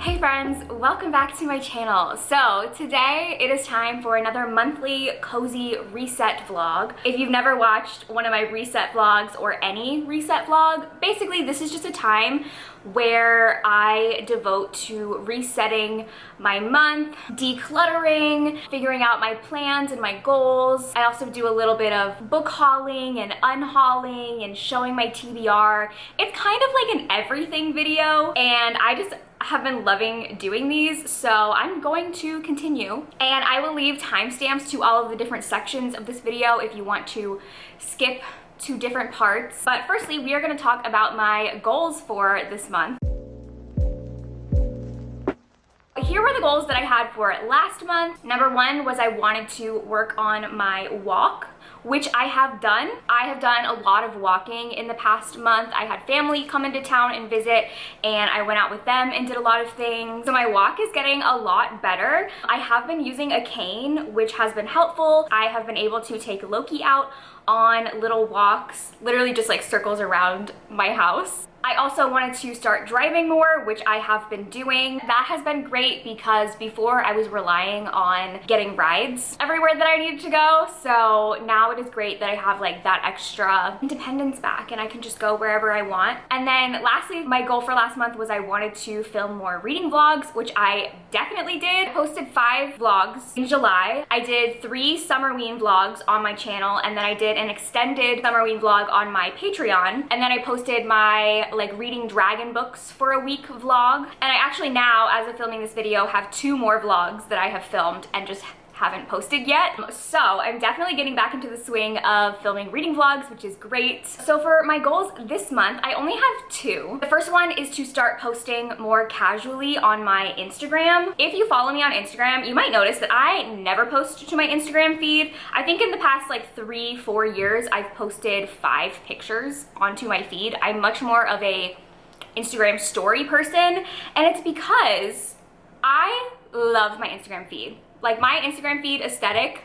Hey friends, welcome back to my channel. So today it is time for another monthly cozy reset vlog. If you've never watched one of my reset vlogs or any reset vlog, basically this is just a time where I devote to resetting my month, decluttering, figuring out my plans and my goals. I also do a little bit of book hauling and unhauling and showing my TBR. It's kind of like an everything video, and I just have been loving doing these, so I'm going to continue. And I will leave timestamps to all of the different sections of this video if you want to skip to different parts. But firstly, we are going to talk about my goals for this month. Here were the goals that I had for last month. Number one was I wanted to work on my walk, which I have done. I have done a lot of walking in the past month. I had family come into town and visit, and I went out with them and did a lot of things. So my walk is getting a lot better. I have been using a cane, which has been helpful. I have been able to take Loki out on little walks, literally just like circles around my house. I also wanted to start driving more, which I have been doing. That has been great because before I was relying on getting rides everywhere that I needed to go. So now it is great that I have like that extra independence back and I can just go wherever I want. And then lastly, my goal for last month was I wanted to film more reading vlogs, which I definitely did. I posted 5 vlogs in July. I did 3 Summerween vlogs on my channel, and then I did an extended Summerween vlog on my Patreon. And then I posted my like reading dragon books for a week vlog. And I actually now, as of filming this video, have 2 more vlogs that I have filmed and just haven't posted yet. So I'm definitely getting back into the swing of filming reading vlogs, which is great. So for my goals this month, I only have 2. The first one is to start posting more casually on my Instagram. If you follow me on Instagram, you might notice that I never post to my Instagram feed. I think in the past like 3-4 years, I've posted 5 pictures onto my feed. I'm much more of a Instagram story person, and it's because I love my Instagram feed. Like my Instagram feed aesthetic,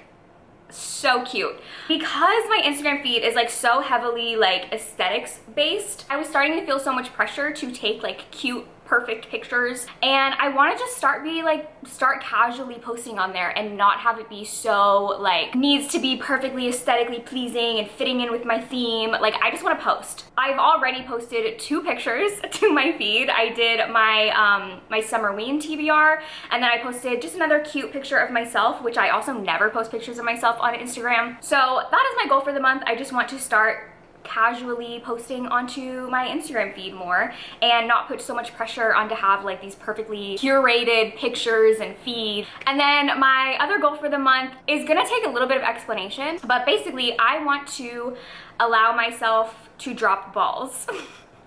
so cute. Because my Instagram feed is like so heavily like aesthetics based, I was starting to feel so much pressure to take like cute, perfect pictures, and I want to just start casually posting on there and not have it be so like needs to be perfectly aesthetically pleasing and fitting in with my theme. Like I just want to post. I've already posted 2 pictures to my feed. I did my my Summerween TBR, and then I posted just another cute picture of myself, which I also never post pictures of myself on Instagram. So that is my goal for the month. I just want to start casually posting onto my Instagram feed more and not put so much pressure on to have like these perfectly curated pictures and feed. And then my other goal for the month is gonna take a little bit of explanation, but basically I want to allow myself to drop balls.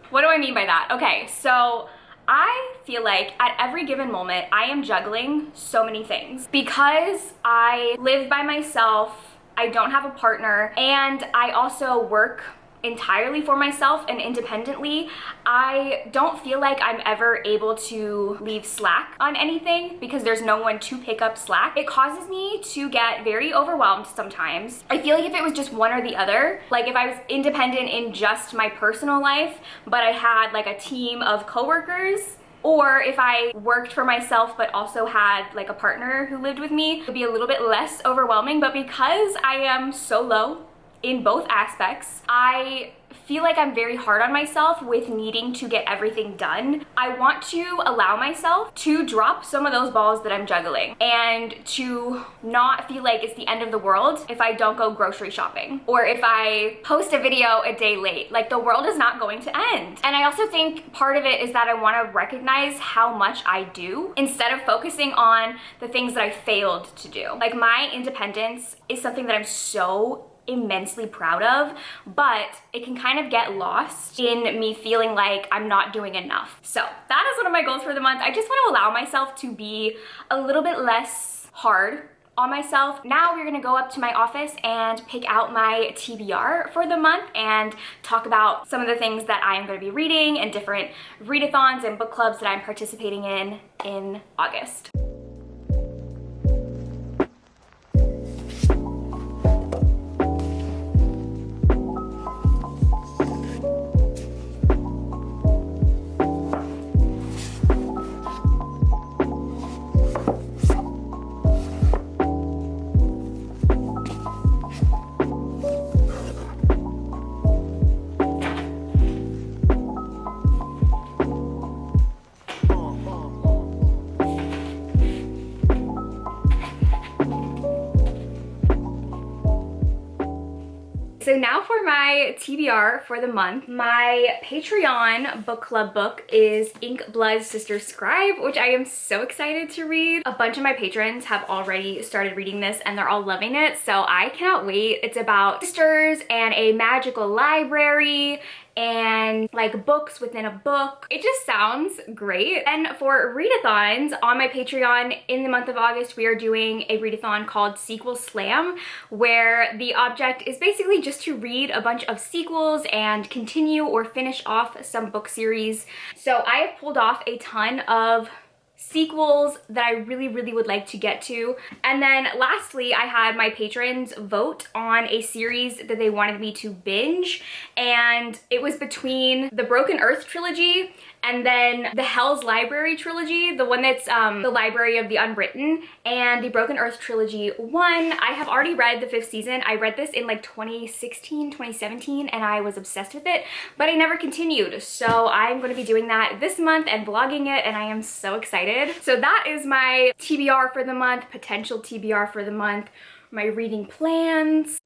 What do I mean by that? Okay, so I feel like at every given moment I am juggling so many things. Because I live by myself, I don't have a partner, and I also work entirely for myself and independently, I don't feel like I'm ever able to leave slack on anything because there's no one to pick up slack. It causes me to get very overwhelmed sometimes. I feel like if it was just one or the other, like if I was independent in just my personal life, but I had like a team of coworkers, or if I worked for myself but also had like a partner who lived with me, it would be a little bit less overwhelming. But because I am so low in both aspects, I feel like I'm very hard on myself with needing to get everything done. I want to allow myself to drop some of those balls that I'm juggling and to not feel like it's the end of the world if I don't go grocery shopping or if I post a video a day late. Like the world is not going to end. And I also think part of it is that I want to recognize how much I do instead of focusing on the things that I failed to do. Like my independence is something that I'm so immensely proud of, but it can kind of get lost in me feeling like I'm not doing enough. So that is one of my goals for the month. I just want to allow myself to be a little bit less hard on myself. Now we're gonna go up to my office and pick out my TBR for the month and talk about some of the things that I'm gonna be reading and different readathons and book clubs that I'm participating in August. So now for my TBR for the month. My Patreon book club book is Ink Blood Sister Scribe, which I am so excited to read. A bunch of my patrons have already started reading this and they're all loving it, so I cannot wait. It's about sisters and a magical library and like books within a book. It just sounds great. And for readathons on my Patreon in the month of August, we are doing a readathon called Sequel Slam, where the object is basically just to read a bunch of sequels and continue or finish off some book series. So I have pulled off a ton of sequels that I really would like to get to. And then lastly, I had my patrons vote on a series that they wanted me to binge, and it was between the Broken Earth trilogy and then the Hell's Library trilogy, the one that's the Library of the Unwritten, and the Broken Earth trilogy one. I have already read the 5th season. I read this in like 2016, 2017, and I was obsessed with it, but I never continued. So I'm going to be doing that this month and vlogging it, and I am so excited. So that is my TBR for the month, potential TBR for the month, my reading plans.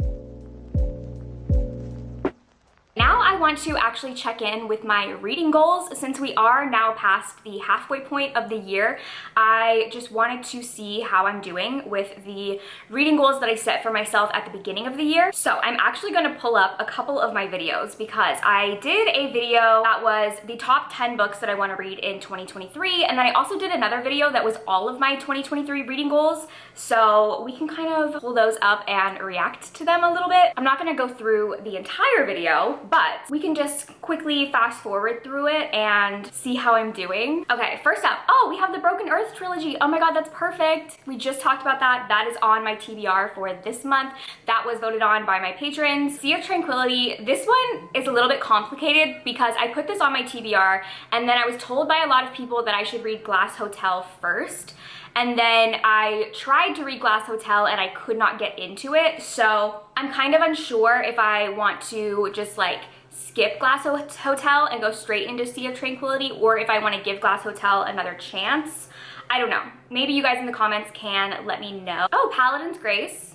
Now I want to actually check in with my reading goals. Since we are now past the halfway point of the year, I just wanted to see how I'm doing with the reading goals that I set for myself at the beginning of the year. So I'm actually going to pull up a couple of my videos because I did a video that was the top 10 books that I want to read in 2023, and then I also did another video that was all of my 2023 reading goals, so we can kind of pull those up and react to them a little bit. I'm not going to go through the entire video, but we can just quickly fast forward through it and see how I'm doing. Okay, first up, oh, we have the Broken Earth trilogy. Oh my god, that's perfect. We just talked about that. That is on my TBR for this month. That was voted on by my patrons. Sea of Tranquility, this one is a little bit complicated because I put this on my TBR and then I was told by a lot of people that I should read Glass Hotel first. And then I tried to read Glass Hotel and I could not get into it. So I'm kind of unsure if I want to just like skip Glass Hotel and go straight into Sea of Tranquility, or if I want to give Glass Hotel another chance. I don't know. Maybe you guys in the comments can let me know. Oh, Paladin's Grace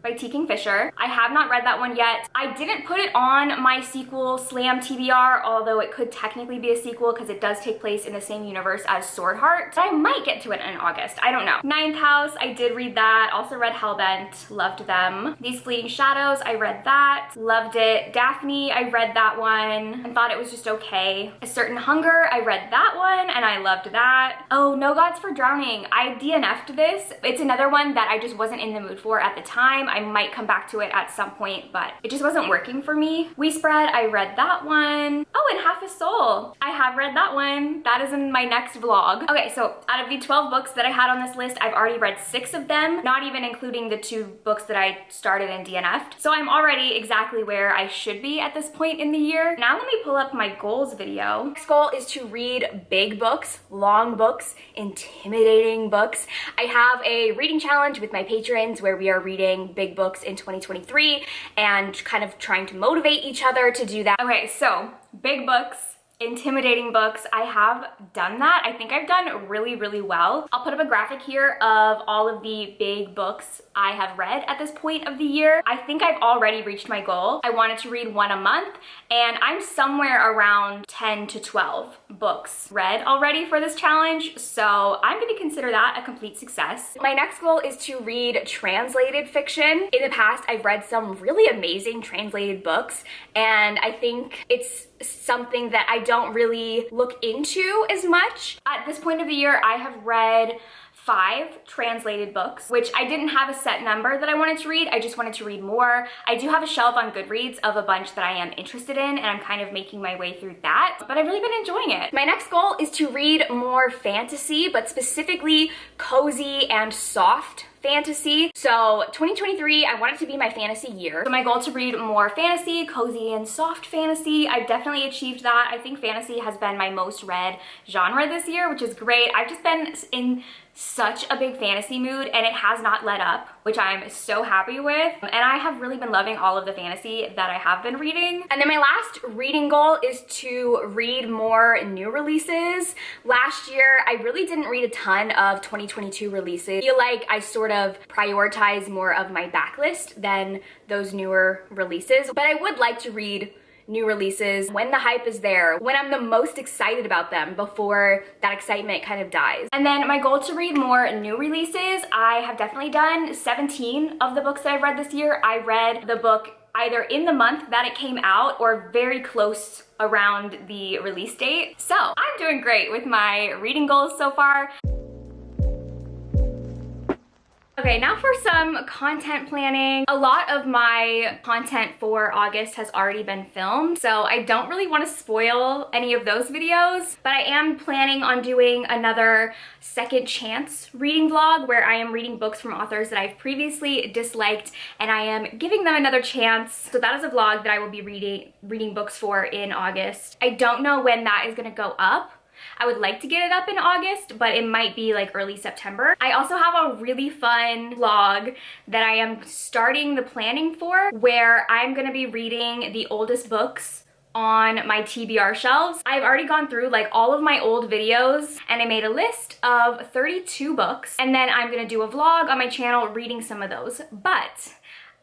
by T. Kingfisher. I have not read that one yet. I didn't put it on my sequel Slam TBR, although it could technically be a sequel because it does take place in the same universe as Sword Heart. But I might get to it in August. I don't know. Ninth House, I did read that. Also read Hellbent. Loved them. These Fleeting Shadows, I read that. Loved it. Daphne, I read that one and thought it was just okay. A Certain Hunger, I read that one and I loved that. Oh, No Gods for Drowning. I DNF'd this. It's another one that I just wasn't in the mood for at the time. I might come back to it at some point, but it just wasn't working for me. We Spread, I read that one. Oh, and Half a Soul. I have read that one. That is in my next vlog. Okay, so out of the 12 books that I had on this list, I've already read 6 of them, not even including the 2 books that I started and DNF'd. So I'm already exactly where I should be at this point in the year. Now let me pull up my goals video. Next goal is to read big books, long books, intimidating books. I have a reading challenge with my patrons where we are reading big books in 2023 and kind of trying to motivate each other to do that. Okay, so big books, intimidating books. I have done that. I think I've done really well. I'll put up a graphic here of all of the big books I have read at this point of the year. I think I've already reached my goal. I wanted to read 1 a month, and I'm somewhere around 10 to 12 books read already for this challenge, so I'm going to consider that a complete success. My next goal is to read translated fiction. In the past, I've read some really amazing translated books, and I think it's something that I don't really look into as much. At this point of the year, I have read 5 translated books, which I didn't have a set number that I wanted to read. I just wanted to read more. I do have a shelf on Goodreads of a bunch that I am interested in, and I'm kind of making my way through that, but I've really been enjoying it. My next goal is to read more fantasy, but specifically cozy and soft fantasy. So 2023, I want it to be my fantasy year. So my goal to read more fantasy, cozy and soft fantasy. I've definitely achieved that. I think fantasy has been my most read genre this year, which is great. I've just been in such a big fantasy mood and it has not let up. which I'm so happy with. And I have really been loving all of the fantasy that I have been reading. And then my last reading goal is to read more new releases. Last year, I really didn't read a ton of 2022 releases. I feel like I sort of prioritize more of my backlist than those newer releases. But I would like to read new releases when the hype is there, when I'm the most excited about them before that excitement kind of dies. And then my goal to read more new releases, I have definitely done 17 of the books that I've read this year. I read the book either in the month that it came out or very close around the release date. So I'm doing great with my reading goals so far. Okay, now for some content planning. A lot of my content for August has already been filmed, so I don't really want to spoil any of those videos, but I am planning on doing another second chance reading vlog where I am reading books from authors that I've previously disliked and I am giving them another chance. So that is a vlog that I will be reading books for in August. I don't know when that is going to go up. I would like to get it up in August, but it might be like early September. I also have a really fun vlog that I am starting the planning for where I'm gonna be reading the oldest books on my TBR shelves. I've already gone through like all of my old videos and I made a list of 32 books, and then I'm gonna do a vlog on my channel reading some of those. But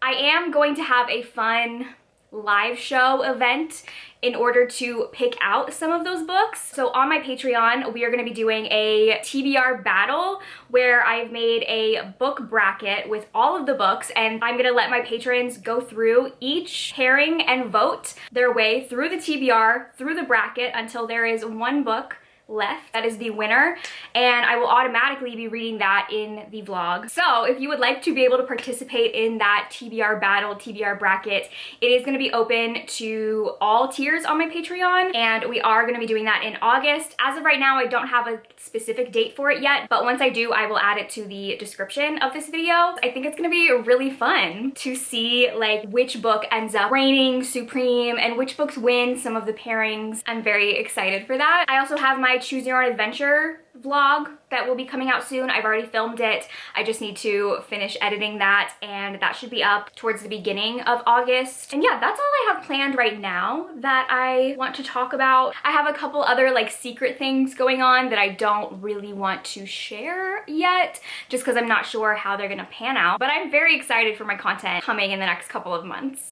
I am going to have a fun live show event in order to pick out some of those books. So on my Patreon, we are going to be doing a TBR battle where I've made a book bracket with all of the books, and I'm going to let my patrons go through each pairing and vote their way through the TBR, through the bracket, until there is one book left that is the winner, and I will automatically be reading that in the vlog. So if you would like to be able to participate in that TBR battle, TBR bracket, it is going to be open to all tiers on my Patreon, and we are going to be doing that in August. As of right now, I don't have a specific date for it yet, but once I do, I will add it to the description of this video. I think it's going to be really fun to see like which book ends up reigning supreme and which books win some of the pairings. I'm very excited for that. I also have my Choose Your Own Adventure vlog that will be coming out soon. I've already filmed it. I just need to finish editing that, and that should be up towards the beginning of August. And yeah, that's all I have planned right now that I want to talk about. I have a couple other like secret things going on that I don't really want to share yet, just because I'm not sure how they're gonna pan out. But I'm very excited for my content coming in the next couple of months.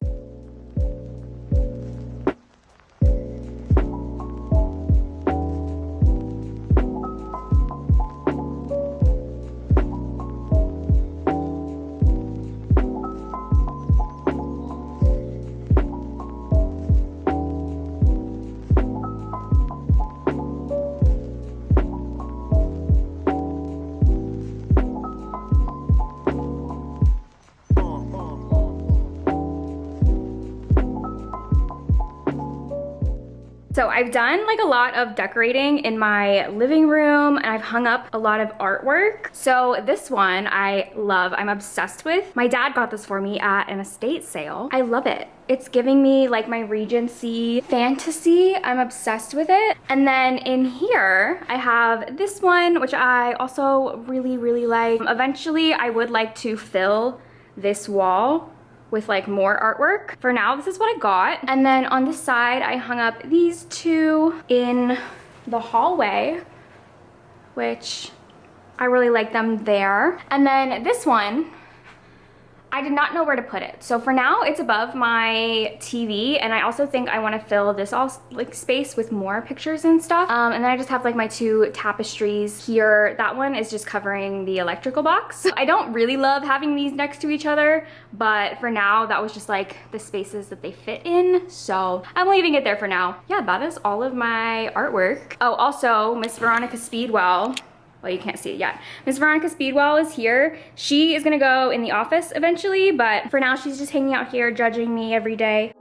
So I've done like a lot of decorating in my living room, and I've hung up a lot of artwork. So this one I love, I'm obsessed with. My dad got this for me at an estate sale. I love it. It's giving me like my Regency fantasy. I'm obsessed with it. And then in here, I have this one, which I also really, really like. Eventually, I would like to fill this wall with like more artwork. For now, this is what I got. And then on this side, I hung up these two in the hallway, which I really like them there. And then this one, I did not know where to put it. So for now, it's above my TV, and I also think I want to fill this all like space with more pictures and stuff. And then I just have like my two tapestries here. That one is just covering the electrical box. I don't really love having these next to each other, but for now, that was just like the spaces that they fit in. So I'm leaving it there for now. Yeah, that is all of my artwork. Oh, also Miss Veronica Speedwell. Well, you can't see it yet. Miss Veronica Speedwell is here. She is gonna go in the office eventually, but for now she's just hanging out here judging me every day.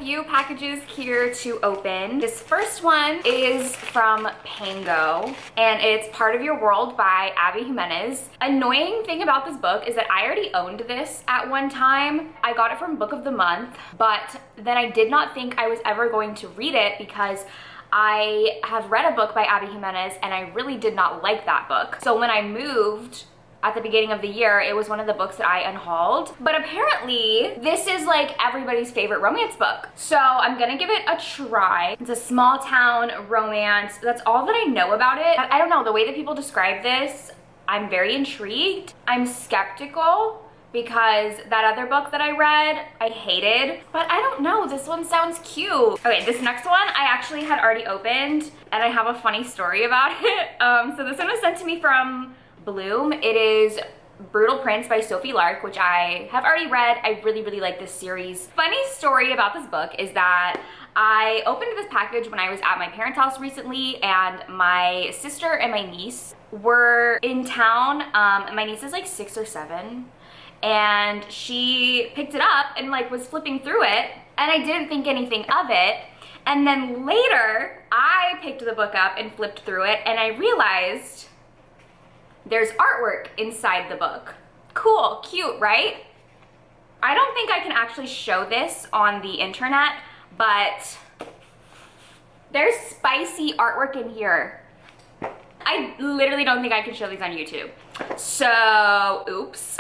few packages here to open. This first one is from Pango, and it's Part of Your World by Abby Jimenez. Annoying thing about this book is that I already owned this at one time. I got it from Book of the Month, but then I did not think I was ever going to read it because I have read a book by Abby Jimenez and I really did not like that book. So when I moved at the beginning of the year, it was one of the books that I unhauled. But apparently, this is like everybody's favorite romance book. So I'm gonna give it a try. It's a small town romance. That's all that I know about it. I don't know, the way that people describe this, I'm very intrigued. I'm skeptical because that other book that I read, I hated. But I don't know, this one sounds cute. Okay, this next one I actually had already opened and I have a funny story about it. So this one was sent to me from Bloom. It is Brutal Prince by Sophie Lark, which I have already read. I really, really like this series. Funny story about this book is that I opened this package when I was at my parents' house recently, and my sister and my niece were in town. My niece is like 6 or 7. And she picked it up and like was flipping through it, and I didn't think anything of it. And then later I picked the book up and flipped through it, and I realized there's artwork inside the book. Cool, cute, right? I don't think I can actually show this on the internet, but there's spicy artwork in here. I literally don't think I can show these on YouTube. So, oops.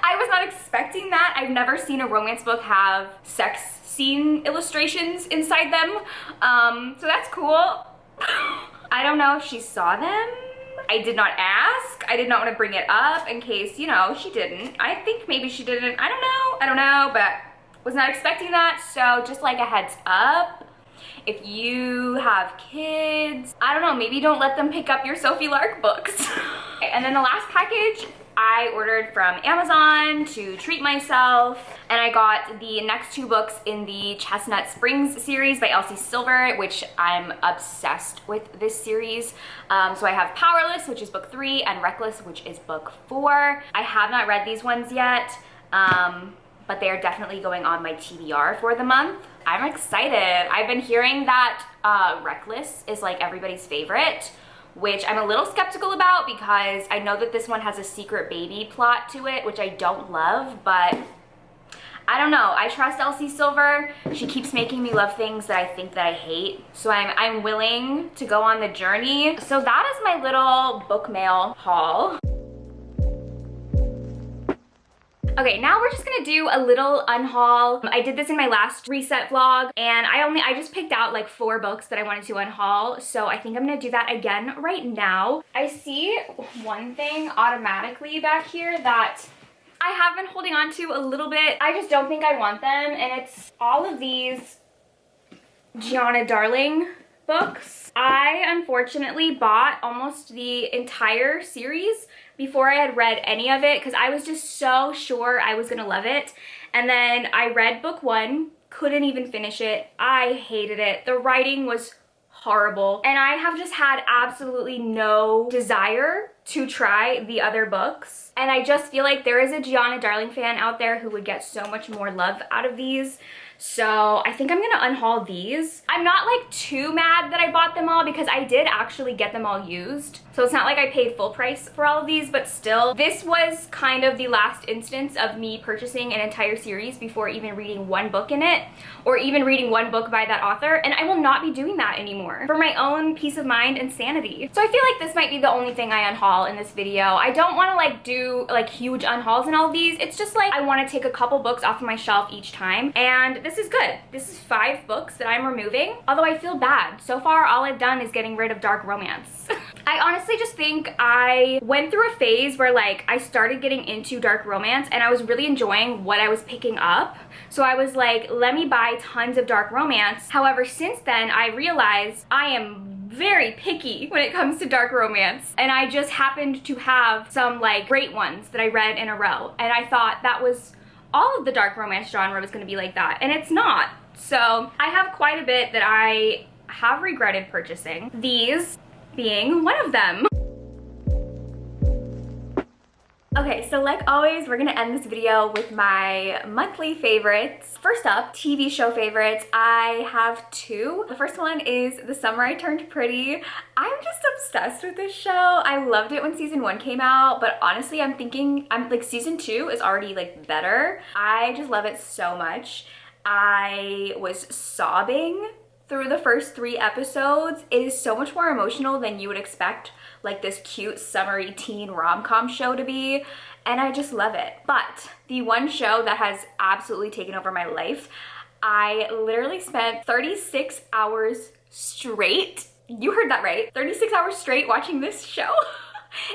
I was not expecting that. I've never seen a romance book have sex scene illustrations inside them. So that's cool. I don't know if she saw them. I did not ask. I did not want to bring it up in case, you know, she didn't. I think maybe she didn't. I don't know, but was not expecting that. So just like a heads up, if you have kids, I don't know, maybe don't let them pick up your Sophie Lark books. And then the last package I ordered from Amazon to treat myself, and I got the next 2 books in the Chestnut Springs series by Elsie Silver, which I'm obsessed with this series. So I have Powerless, which is book 3, and Reckless, which is book 4. I have not read these ones yet, but they are definitely going on my TBR for the month. I'm excited. I've been hearing that Reckless is like everybody's favorite, which I'm a little skeptical about because I know that this one has a secret baby plot to it, which I don't love, but I don't know. I trust Elsie Silver. She keeps making me love things that I think that I hate. So I'm willing to go on the journey. So that is my little book mail haul. Okay, now we're just gonna do a little unhaul. I did this in my last reset vlog, and I just picked out like 4 books that I wanted to unhaul, so I think I'm gonna do that again right now. I see one thing automatically back here that I have been holding on to a little bit. I just don't think I want them, and it's all of these Gianna Darling books. I unfortunately bought almost the entire series before I had read any of it because I was just so sure I was gonna love it. And then I read book 1, couldn't even finish it. I hated it. The writing was horrible. And I have just had absolutely no desire to try the other books. And I just feel like there is a Gianna Darling fan out there who would get so much more love out of these. So I think I'm gonna unhaul these. I'm not like too mad that I bought them all because I did actually get them all used. So it's not like I paid full price for all of these, but still, this was kind of the last instance of me purchasing an entire series before even reading one book in it, or even reading one book by that author, and I will not be doing that anymore for my own peace of mind and sanity. So I feel like this might be the only thing I unhaul in this video. I don't want to like do like huge unhauls in all of these. It's just like I want to take a couple books off of my shelf each time, and this is good. This is 5 books that I'm removing, although I feel bad. So far, all I've done is getting rid of dark romance. I honestly just think I went through a phase where like I started getting into dark romance and I was really enjoying what I was picking up. So I was like, let me buy tons of dark romance. However, since then I realized I am very picky when it comes to dark romance, and I just happened to have some like great ones that I read in a row, and I thought that was all of the dark romance genre was going to be like that, and it's not. So I have quite a bit that I have regretted purchasing, these being one of them. Okay, so like always, we're gonna end this video with my monthly favorites. First up, TV show favorites. I have two. The first one is The Summer I Turned Pretty. I'm just obsessed with this show. I loved it when season 1 came out, but honestly, I'm like season 2 is already like better. I just love it so much. I was sobbing through the first 3 episodes. It is so much more emotional than you would expect like this cute summery teen rom-com show to be, and I just love it. But the one show that has absolutely taken over my life, I literally spent 36 hours straight, you heard that right, 36 hours straight watching this show.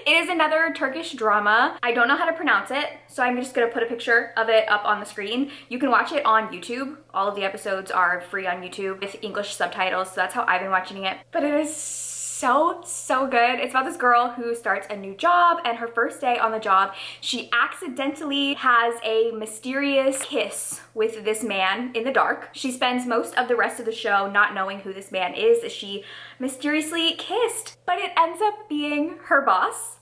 It is another Turkish drama. I don't know how to pronounce it, so I'm just gonna put a picture of it up on the screen. You can watch it on YouTube. All of the episodes are free on YouTube with English subtitles, so that's how I've been watching it. But it is so good. It's about this girl who starts a new job, and her first day on the job, she accidentally has a mysterious kiss with this man in the dark. She spends most of the rest of the show not knowing who this man is that she mysteriously kissed, but it ends up being her boss,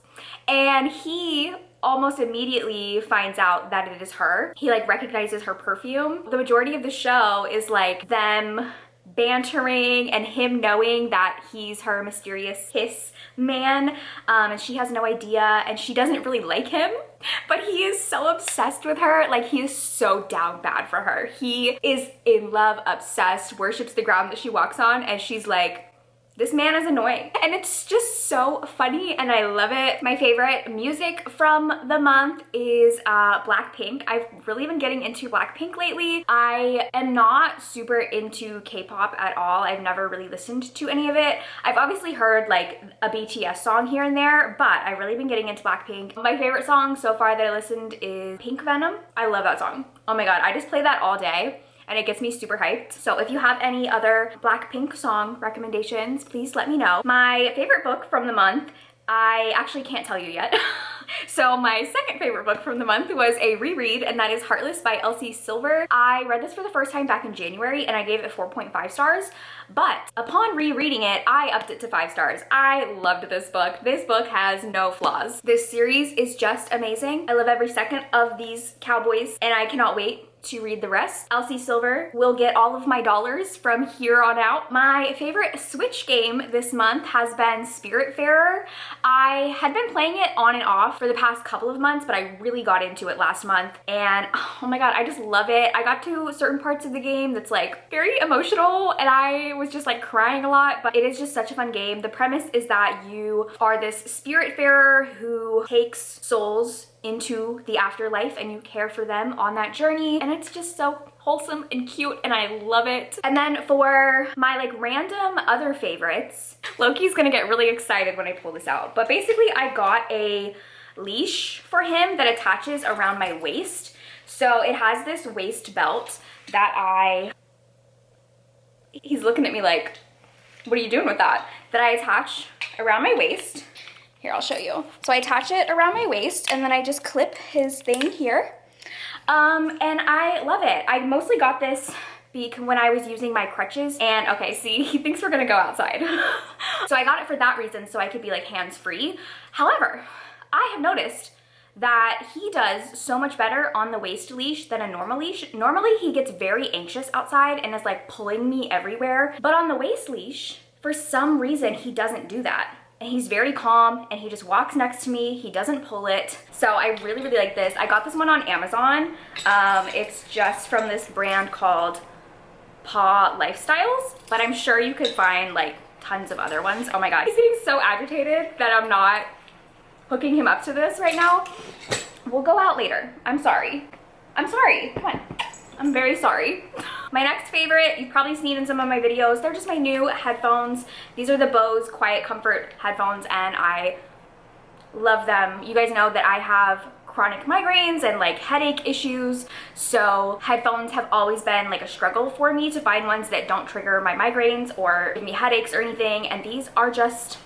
and he almost immediately finds out that it is her. He like recognizes her perfume. The majority of the show is like them bantering and him knowing that he's her mysterious kiss man, and she has no idea, and she doesn't really like him, but he is so obsessed with her. Like, he is so down bad for her. He is in love, obsessed, worships the ground that she walks on, and she's like, this man is annoying. And it's just so funny, and I love it. My favorite music from the month is Blackpink. I've really been getting into Blackpink lately. I am not super into K-pop at all. I've never really listened to any of it. I've obviously heard like a BTS song here and there, but I've really been getting into Blackpink. My favorite song so far that I listened is Pink Venom. I love that song. Oh my god, I just play that all day, and it gets me super hyped. So if you have any other Blackpink song recommendations, please let me know. My favorite book from the month, I actually can't tell you yet. So my second favorite book from the month was a reread, and that is Heartless by Elsie Silver. I read this for the first time back in January, and I gave it 4.5 stars, but upon rereading it, I upped it to 5 stars. I loved this book. This book has no flaws. This series is just amazing. I love every second of these cowboys, and I cannot wait to read the rest. Elsie Silver will get all of my dollars from here on out. My favorite Switch game this month has been Spiritfarer. I had been playing it on and off for the past couple of months, but I really got into it last month, and oh my god, I just love it. I got to certain parts of the game that's like very emotional, and I was just like crying a lot, but it is just such a fun game. The premise is that you are this Spiritfarer who takes souls into the afterlife, and you care for them on that journey, and it's just so wholesome and cute, and I love it. And then for my like random other favorites, Loki's gonna get really excited when I pull this out, but basically I got a leash for him that attaches around my waist. So it has this waist belt that he's looking at me like, what are you doing with that? That I attach around my waist. Here, I'll show you. So I attach it around my waist, and then I just clip his thing here. And I love it. I mostly got this when I was using my crutches, and okay, see, he thinks we're gonna go outside. So I got it for that reason, so I could be like hands-free. However, I have noticed that he does so much better on the waist leash than a normal leash. Normally he gets very anxious outside and is like pulling me everywhere, but on the waist leash, for some reason, he doesn't do that. And he's very calm, and he just walks next to me. He doesn't pull it. So I really like this. I got this one on Amazon. It's just from this brand called Paw Lifestyles, but I'm sure you could find like tons of other ones. Oh my god, he's getting so agitated that I'm not hooking him up to this right now. We'll go out later. I'm sorry. I'm sorry. Come on. I'm very sorry. My next favorite, you've probably seen in some of my videos, they're just my new headphones. These are the Bose Quiet Comfort headphones, and I love them. You guys know that I have chronic migraines and like headache issues, so headphones have always been like a struggle for me to find ones that don't trigger my migraines or give me headaches or anything, and these are just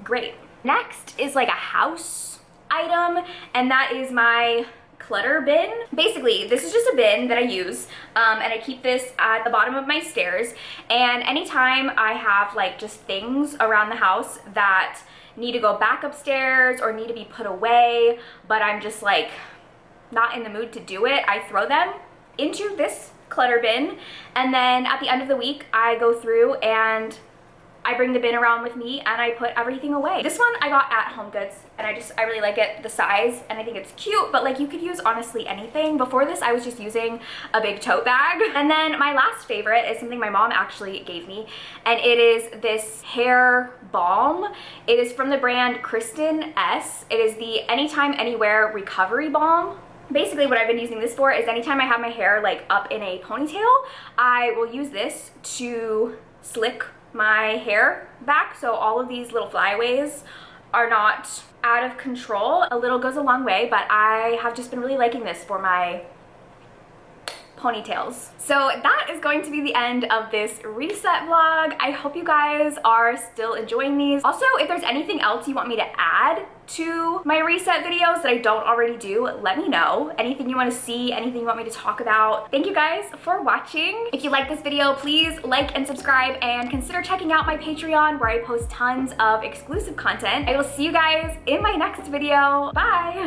great. Next is like a house item, and that is my clutter bin. Basically, this is just a bin that I use, and I keep this at the bottom of my stairs, and anytime I have like just things around the house that need to go back upstairs or need to be put away, but I'm just like not in the mood to do it, I throw them into this clutter bin, and then at the end of the week I go through and I bring the bin around with me and I put everything away. This one I got at HomeGoods, and I really like it, the size, and I think it's cute, but like you could use honestly anything. Before this I was just using a big tote bag. And then my last favorite is something my mom actually gave me, and it is this hair balm. It is from the brand Kristen S. It is the Anytime Anywhere Recovery Balm. Basically what I've been using this for is anytime I have my hair like up in a ponytail, I will use this to slick my hair back so all of these little flyaways are not out of control. A little goes a long way, but I have just been really liking this for my ponytails. So that is going to be the end of this reset vlog. I hope you guys are still enjoying these. Also, if there's anything else you want me to add to my reset videos that I don't already do, let me know. Anything you want to see, anything you want me to talk about. Thank you guys for watching. If you like this video, please like and subscribe, and consider checking out my Patreon where I post tons of exclusive content. I will see you guys in my next video. Bye!